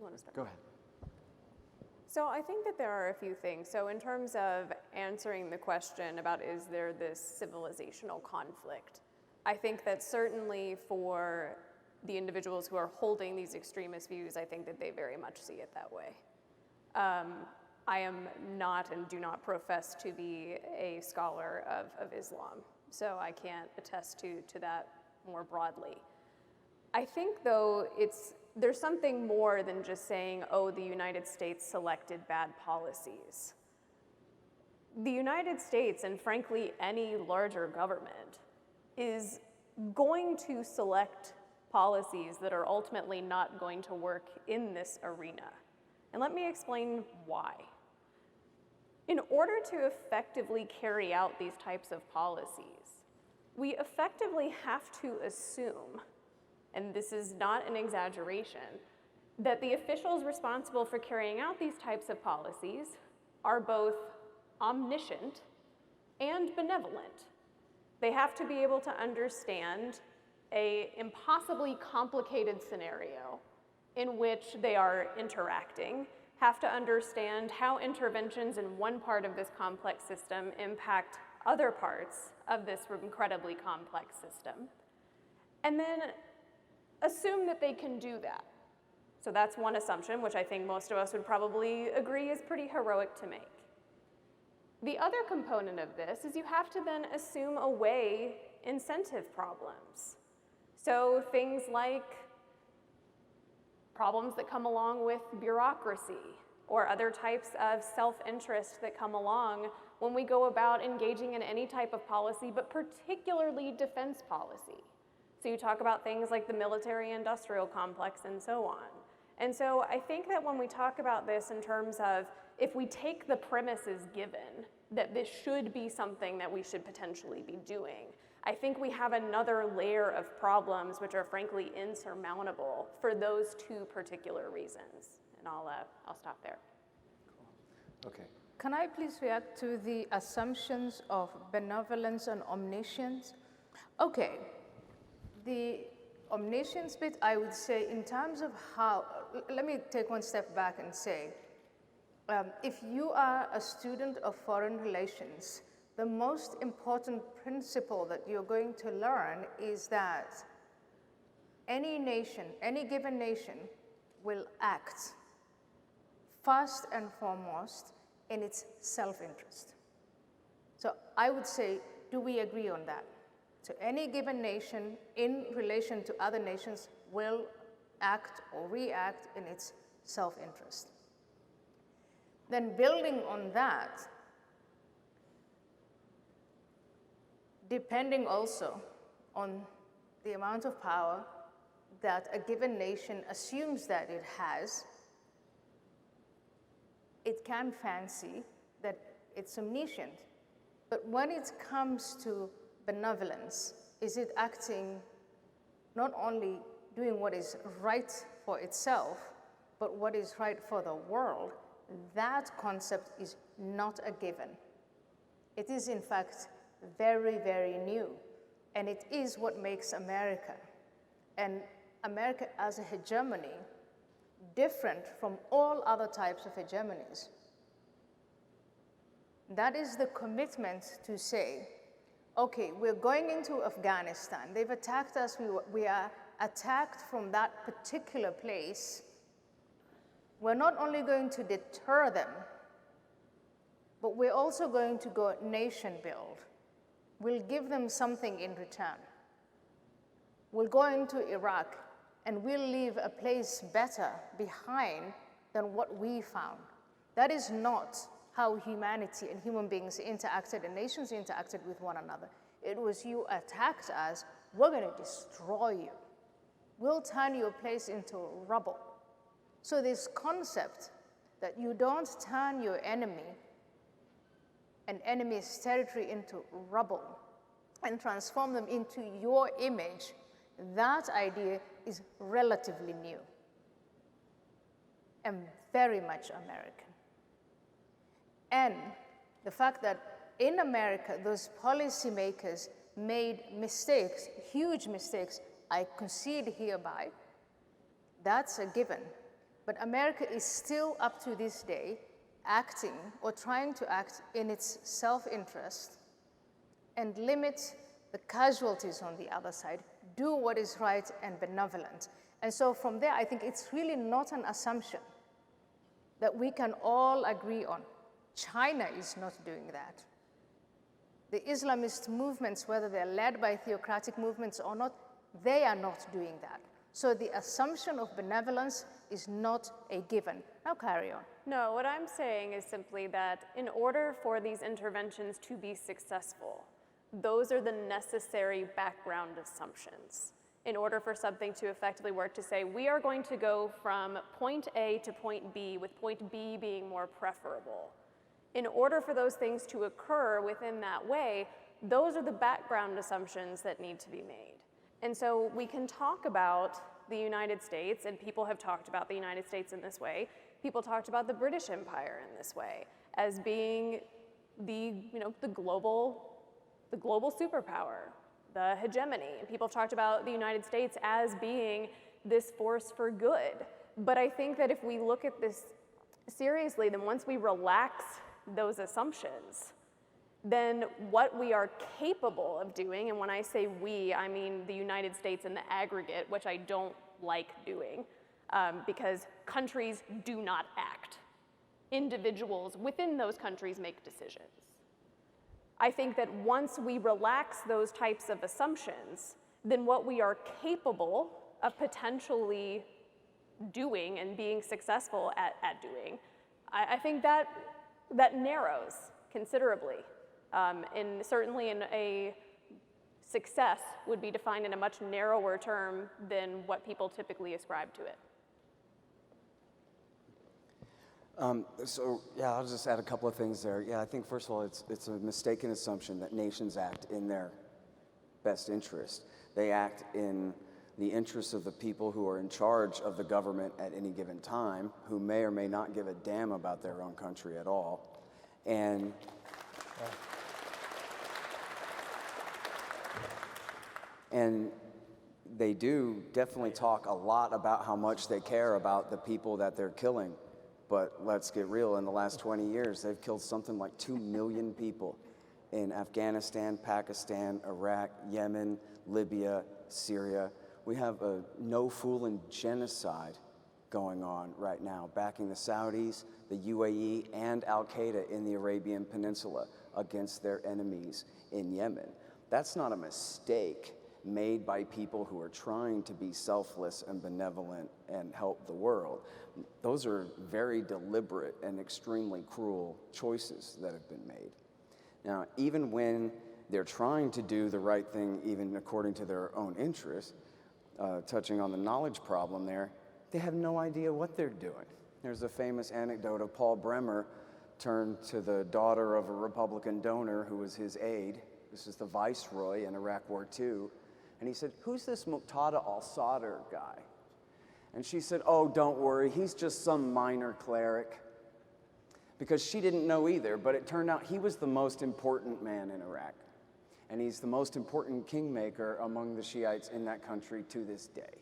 want to start? Go ahead. So I think that there are a few things. So in terms of answering the question about is there this civilizational conflict, I think that certainly for the individuals who are holding these extremist views, I think that they very much see it that way. I am not and do not profess to be a scholar of Islam, so I can't attest to that more broadly. I think, though, there's something more than just saying, oh, the United States selected bad policies. The United States, and frankly, any larger government, is going to select policies that are ultimately not going to work in this arena. And let me explain why. In order to effectively carry out these types of policies, we effectively have to assume, and this is not an exaggeration, that the officials responsible for carrying out these types of policies are both omniscient and benevolent. They have to be able to understand an impossibly complicated scenario in which they are interacting, have to understand how interventions in one part of this complex system impact other parts of this incredibly complex system, and then assume that they can do that. So that's one assumption, which I think most of us would probably agree is pretty heroic to make. The other component of this is you have to then assume away incentive problems. So things like problems that come along with bureaucracy or other types of self-interest that come along when we go about engaging in any type of policy, but particularly defense policy. So you talk about things like the military-industrial complex and so on. And so I think that when we talk about this in terms of if we take the premise as given that this should be something that we should potentially be doing, I think we have another layer of problems which are frankly insurmountable for those two particular reasons. And I'll stop there. Cool. Okay. Can I please react to the assumptions of benevolence and omniscience? Okay, the omniscience bit, I would say in terms of how, let me take one step back and say, if you are a student of foreign relations, the most important principle that you're going to learn is that any nation, any given nation, will act first and foremost in its self-interest. So I would say, do we agree on that? So any given nation in relation to other nations will act or react in its self-interest. Then building on that, depending also on the amount of power that a given nation assumes that it has, it can fancy that it's omniscient. But when it comes to benevolence, is it acting, not only doing what is right for itself, but what is right for the world? That concept is not a given. It is, in fact, very, very new. And it is what makes America, and America as a hegemony, different from all other types of hegemonies. That is the commitment to say, okay, we're going into Afghanistan. They've attacked us. We are attacked from that particular place. We're not only going to deter them, but we're also going to go nation build. We'll give them something in return. We'll go into Iraq and we'll leave a place better behind than what we found. That is not how humanity and human beings interacted and nations interacted with one another. It was, you attacked us, we're going to destroy you. We'll turn your place into rubble. So this concept that you don't turn your enemy, an enemy's territory, into rubble and transform them into your image, that idea is relatively new and very much American. And the fact that in America, those policymakers made mistakes, huge mistakes, I concede hereby, that's a given. But America is still, up to this day, acting or trying to act in its self-interest and limit the casualties on the other side, do what is right and benevolent. And so from there, I think it's really not an assumption that we can all agree on. China is not doing that. The Islamist movements, whether they're led by theocratic movements or not, they are not doing that. So the assumption of benevolence is not a given. Now carry on. No, what I'm saying is simply that in order for these interventions to be successful, those are the necessary background assumptions. In order for something to effectively work, to say, we are going to go from point A to point B, with point B being more preferable. In order for those things to occur within that way, those are the background assumptions that need to be made. And so we can talk about the United States, and people have talked about the United States in this way. People talked about the British Empire in this way, as being the global superpower, the hegemony. And people talked about the United States as being this force for good. But I think that if we look at this seriously, then once we relax those assumptions, then what we are capable of doing, and when I say we, I mean the United States in the aggregate, which I don't like doing, because countries do not act. Individuals within those countries make decisions. I think that once we relax those types of assumptions, then what we are capable of potentially doing and being successful at doing, I think that narrows considerably. And certainly in a success would be defined in a much narrower term than what people typically ascribe to it. So yeah, I'll just add a couple of things there. Yeah, I think first of all, it's a mistaken assumption that nations act in their best interest. They act in the interests of the people who are in charge of the government at any given time, who may or may not give a damn about their own country at all. And they do definitely talk a lot about how much they care about the people that they're killing. But let's get real, in the last 20 years, they've killed something like 2 million people in Afghanistan, Pakistan, Iraq, Yemen, Libya, Syria. We have a no-fooling genocide going on right now, backing the Saudis, the UAE, and Al-Qaeda in the Arabian Peninsula against their enemies in Yemen. That's not a mistake made by people who are trying to be selfless and benevolent and help the world. Those are very deliberate and extremely cruel choices that have been made. Now, even when they're trying to do the right thing, even according to their own interests, touching on the knowledge problem there, they have no idea what they're doing. There's a famous anecdote of Paul Bremer turned to the daughter of a Republican donor who was his aide. This is the viceroy in Iraq War II. And he said, "Who's this Muqtada al-Sadr guy?" And she said, "Oh, don't worry, he's just some minor cleric." Because she didn't know either, but it turned out he was the most important man in Iraq. And he's the most important kingmaker among the Shiites in that country to this day.